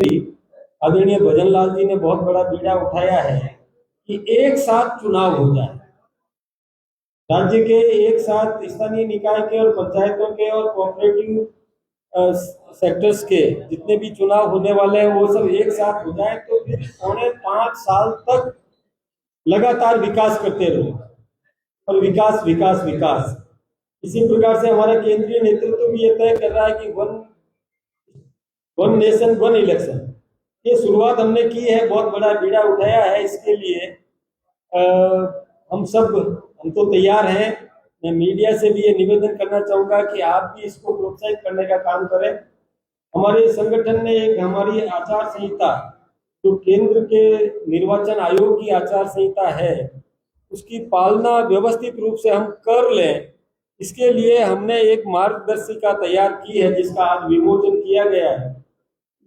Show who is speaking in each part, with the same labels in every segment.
Speaker 1: आदरणीय भजनलाल जी ने बहुत बड़ा बीड़ा उठाया है कि एक साथ चुनाव हो जाए। राज्य के एक साथ स्थानीय निकाय के और पंचायतों के और कोऑपरेटिव सेक्टर्स के जितने भी चुनाव होने वाले हैं वो सब एक साथ हो जाए तो फिर 5.5 साल तक लगातार विकास करते रहो और विकास विकास विकास। इसी प्रकार से हमारा केंद्रीय नेतृत्व भी ये तय कर रहा है कि वन नेशन वन इलेक्शन, ये शुरुआत हमने की है, बहुत बड़ा बीड़ा उठाया है। इसके लिए हम तो तैयार हैं। मैं मीडिया से भी ये निवेदन करना चाहूंगा कि आप भी इसको प्रोत्साहित करने का काम करें। हमारे संगठन ने एक हमारी आचार संहिता, जो केंद्र के निर्वाचन आयोग की आचार संहिता है, उसकी पालना व्यवस्थित रूप से हम कर लें, इसके लिए हमने एक मार्गदर्शिका तैयार की है जिसका आज विमोचन किया गया है।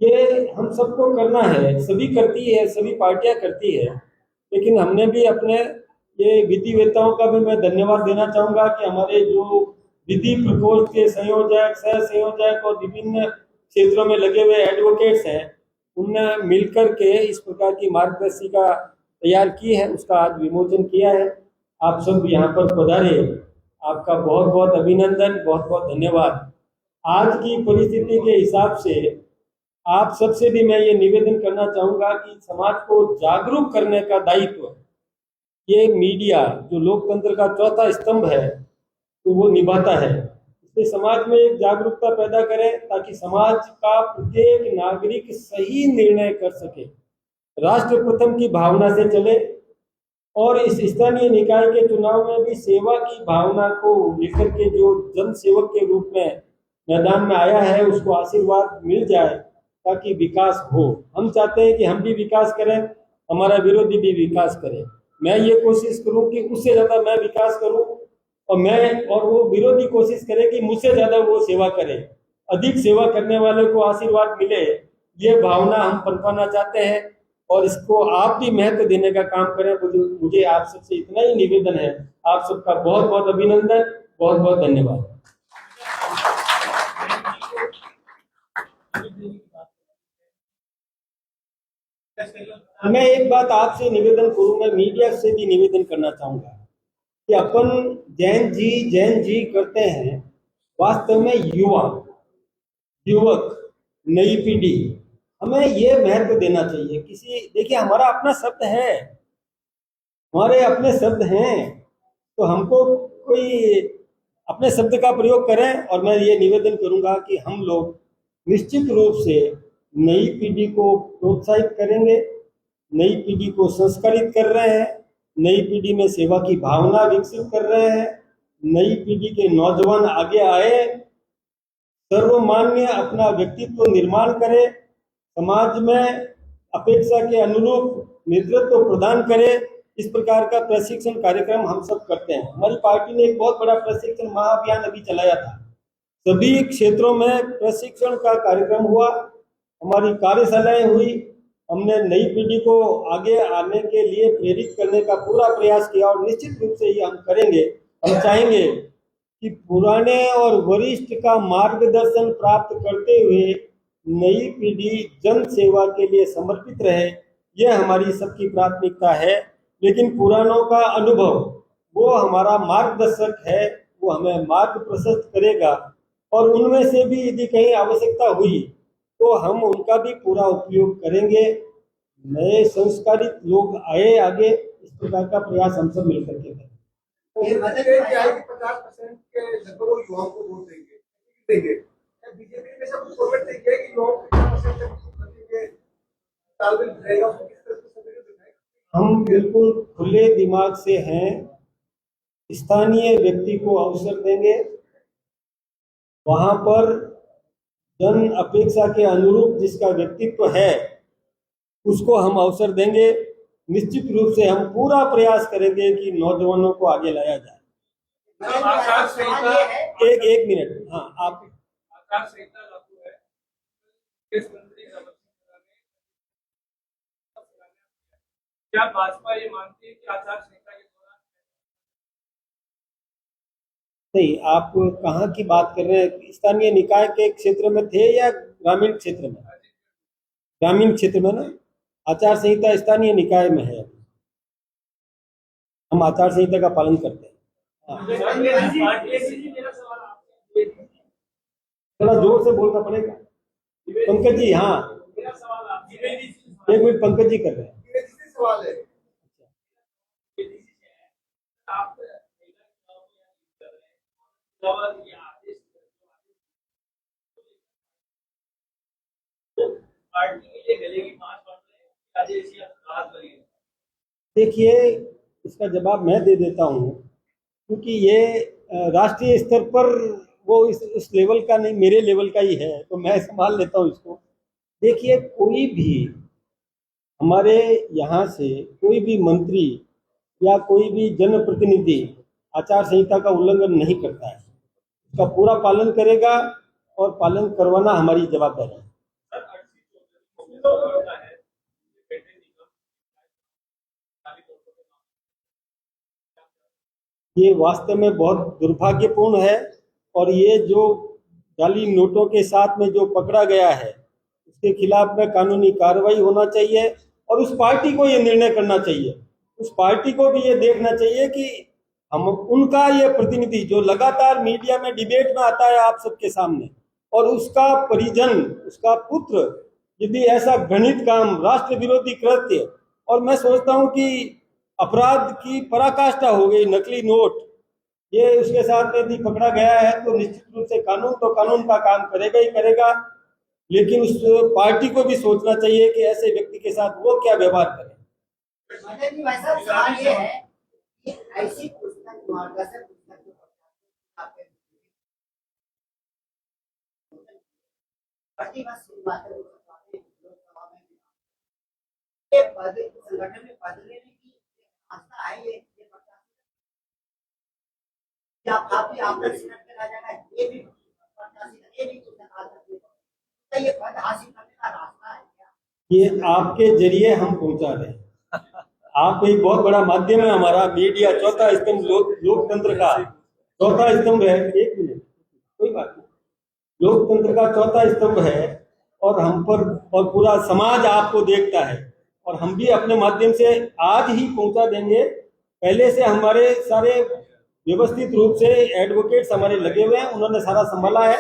Speaker 1: ये हम सबको करना है, सभी करती है, सभी पार्टियां करती है, लेकिन हमने भी अपने ये विधिवेताओं का भी मैं धन्यवाद देना चाहूंगा कि हमारे जो विधि प्रकोष्ठ के संयोजक, सह संयोजक और विभिन्न क्षेत्रों में लगे हुए एडवोकेट्स हैं, उनने मिलकर के इस प्रकार की मार्गदर्शिका तैयार की है, उसका आज विमोचन किया है। आप सब यहाँ पर पधारे, आपका बहुत बहुत अभिनंदन, बहुत बहुत धन्यवाद। आज की परिस्थिति के हिसाब से आप सबसे भी मैं ये निवेदन करना चाहूंगा कि समाज को जागरूक करने का दायित्व ये मीडिया, जो लोकतंत्र का चौथा स्तंभ है, तो वो निभाता है। इसलिए समाज में एक जागरूकता पैदा करें ताकि समाज का प्रत्येक नागरिक सही निर्णय कर सके, राष्ट्र प्रथम की भावना से चले और इस स्थानीय निकाय के चुनाव में भी सेवा की भावना को लेकर के जो जन सेवक के रूप में मैदान में आया है उसको आशीर्वाद मिल जाए ताकि विकास हो। हम चाहते हैं कि हम भी विकास करें, हमारा विरोधी भी विकास करे। मैं ये कोशिश करूं कि उससे ज्यादा मैं विकास करूं और वो विरोधी कोशिश करे कि मुझसे ज्यादा वो सेवा करे, अधिक सेवा करने वाले को आशीर्वाद मिले, ये भावना हम पनपाना चाहते हैं और इसको आप भी महत्व देने का काम करें। मुझे आप सबसे इतना ही निवेदन है। आप सबका बहुत बहुत अभिनंदन, बहुत बहुत धन्यवाद। मैं एक बात आपसे निवेदन करूं, मैं मीडिया से भी निवेदन करना चाहूंगा कि अपन जैन जी करते हैं, वास्तव में युवक नई पीढ़ी, हमें ये महत्व देना चाहिए। देखिए हमारा अपना शब्द है, हमारे अपने शब्द हैं, तो हमको कोई अपने शब्द का प्रयोग करें। और मैं ये निवेदन करूंगा कि हम लोग निश्चित रूप से नई पीढ़ी को प्रोत्साहित करेंगे, नई पीढ़ी को संस्कारित कर रहे हैं, नई पीढ़ी में सेवा की भावना विकसित कर रहे हैं, नई पीढ़ी के नौजवान आगे आए, सर्वमान्य अपना व्यक्तित्व निर्माण करे, समाज में अपेक्षा के अनुरूप नेतृत्व प्रदान करे। इस प्रकार का प्रशिक्षण कार्यक्रम हम सब करते हैं। हमारी पार्टी ने एक बहुत बड़ा प्रशिक्षण महाअभियान अभी चलाया था, सभी क्षेत्रों में प्रशिक्षण का कार्यक्रम हुआ, हमारी कार्यशालाएं हुई, हमने नई पीढ़ी को आगे आने के लिए प्रेरित करने का पूरा प्रयास किया और निश्चित रूप से ये हम करेंगे। हम चाहेंगे कि पुराने और वरिष्ठ का मार्गदर्शन प्राप्त करते हुए नई पीढ़ी जन सेवा के लिए समर्पित रहे, यह हमारी सबकी प्राथमिकता है। लेकिन पुरानों का अनुभव वो हमारा मार्गदर्शक है, वो हमें मार्ग प्रशस्त करेगा और उनमें से भी यदि कहीं आवश्यकता हुई तो हम उनका भी पूरा उपयोग करेंगे। नए संस्कारित लोग आए आगे, इस प्रकार का प्रयास हम सब मिलकर के करें।
Speaker 2: ये बजट क्या है कि 50% के लगभग युवाओं को वोट देंगे। बीजेपी में सब फॉरवर्ड देखिए कि युवाओं को 50% के तालमेल रहेगा, उसको किस तरह से दिखाएगा।
Speaker 1: हम बिल्कुल खुले दिमाग से हैं, स्थानीय व्यक्ति को अवसर देंगे, वहां पर जन अपेक्षा के अनुरूप जिसका व्यक्तित्व है उसको हम अवसर देंगे। निश्चित रूप से हम पूरा प्रयास करेंगे कि नौजवानों को आगे लाया जाए। एक मिनट, हाँ आप।
Speaker 3: आचार संहिता लागू है, क्या भाजपा ये मानती है कि आचार संहिता के दौरान?
Speaker 1: नहीं, आप कहाँ की बात कर रहे हैं? स्थानीय निकाय के क्षेत्र में थे या ग्रामीण क्षेत्र में? ग्रामीण क्षेत्र में ना आचार संहिता स्थानीय निकाय में है। हम आचार संहिता का पालन करते हैं। हाँ।
Speaker 3: मेरा सवाल आपसे
Speaker 1: थोड़ा जोर से बोलना पड़ेगा। पंकज जी, हाँ,
Speaker 3: मेरा सवाल आपसे
Speaker 1: एक मिनट, पंकज जी कर रहे हैं।
Speaker 2: द्विवेदी से सवाल है।
Speaker 3: आप पार्टी के लिए गले की मांस बांट रहे हैं, राजेश या राज करिए।
Speaker 1: देखिए, इसका जवाब मैं दे देता हूँ, क्योंकि ये राष्ट्रीय स्तर पर वो इस लेवल का नहीं, मेरे लेवल का ही है, तो मैं संभाल लेता हूँ इसको। देखिए, कोई भी हमारे यहाँ से कोई भी मंत्री या कोई भी जनप्रतिनिधि आचार संहिता का उल्लंघन नहीं करता है, उसका पूरा पालन करेगा और पालन करवाना हमारी जवाबदारी है। ये वास्तव में बहुत दुर्भाग्यपूर्ण है, और ये जो जाली नोटों के साथ में जो पकड़ा गया है उसके खिलाफ में कानूनी कार्रवाई होना चाहिए, और उस पार्टी को ये निर्णय करना चाहिए, उस पार्टी को भी ये देखना चाहिए कि हम उनका ये प्रतिनिधि जो लगातार मीडिया में डिबेट में आता है आप सबके सामने, और उसका परिजन, उसका पुत्र यदि ऐसा घृणित काम, राष्ट्र विरोधी कृत्य, और मैं सोचता हूं कि अपराध की पराकाष्ठा हो गई, नकली नोट, ये उसके साथ यदि पकड़ा गया है तो निश्चित रूप से कानून का काम करेगा ही करेगा, लेकिन उस पार्टी को भी सोचना चाहिए कि ऐसे व्यक्ति के साथ वो क्या व्यवहार करें।
Speaker 4: मतलब कि भाई साहब सवाल ये है कि ऐसी पुस्तक मार्गदर्शक पुस्तक जो आपके प्रतिभा शुरुआत लोकसभा में ये पद संगठन में पद लेने की आस्था है, ये क्या आपकी आमदनी सिनट में आ जाएगा, ये भी प्रत्याशी, ये भी पुस्तक आ सकती है, तो ये पद हासिल करने का रास्ता है क्या?
Speaker 1: ये आपके जरिए हम पहुंचा रहे हैं। आप एक बहुत बड़ा माध्यम है हमारा मीडिया, चौथा स्तंभ लोकतंत्र का चौथा स्तंभ है। एक मिनट, कोई बात नहीं, लोकतंत्र का चौथा स्तंभ है, और हम पर और पूरा समाज आपको देखता है, और हम भी अपने माध्यम से आज ही पहुंचा देंगे। पहले से हमारे सारे व्यवस्थित रूप से एडवोकेट्स हमारे लगे हुए हैं, उन्होंने सारा संभाला है,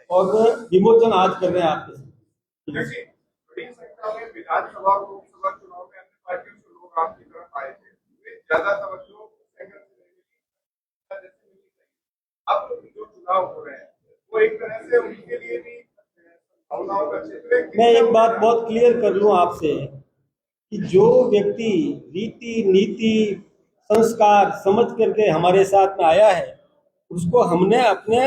Speaker 1: और विमोचन आज कर रहे हैं आपके साथ।
Speaker 5: बड़ी संख्या में विधानसभा लोकसभा चुनाव में अन्य पार्टियों से लोग आपकी तरफ आए थे, वे ज्यादा तवज्जो संघर्ष से नहीं मिली। अब जो चुनाव हो रहे हैं वो एक तरह से उनके लिए भी भावनाओं का क्षेत्र है।
Speaker 1: मैं एक बात बहुत क्लियर कर लूं आपसे कि जो व्यक्ति रीति नीति संस्कार समझ करके हमारे साथ में आया है, उसको हमने अपने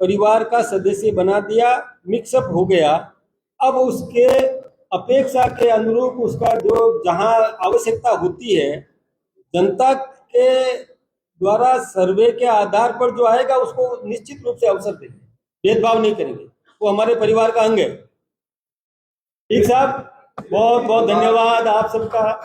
Speaker 1: परिवार का सदस्य बना दिया, मिक्सअप हो गया। अब उसके अपेक्षा के अनुरूप उसका जो जहां आवश्यकता होती है, जनता के द्वारा सर्वे के आधार पर जो आएगा उसको निश्चित रूप से अवसर देंगे, भेदभाव नहीं करेंगे, वो हमारे परिवार का अंग है। ठीक साहब, बहुत बहुत धन्यवाद आप सबका।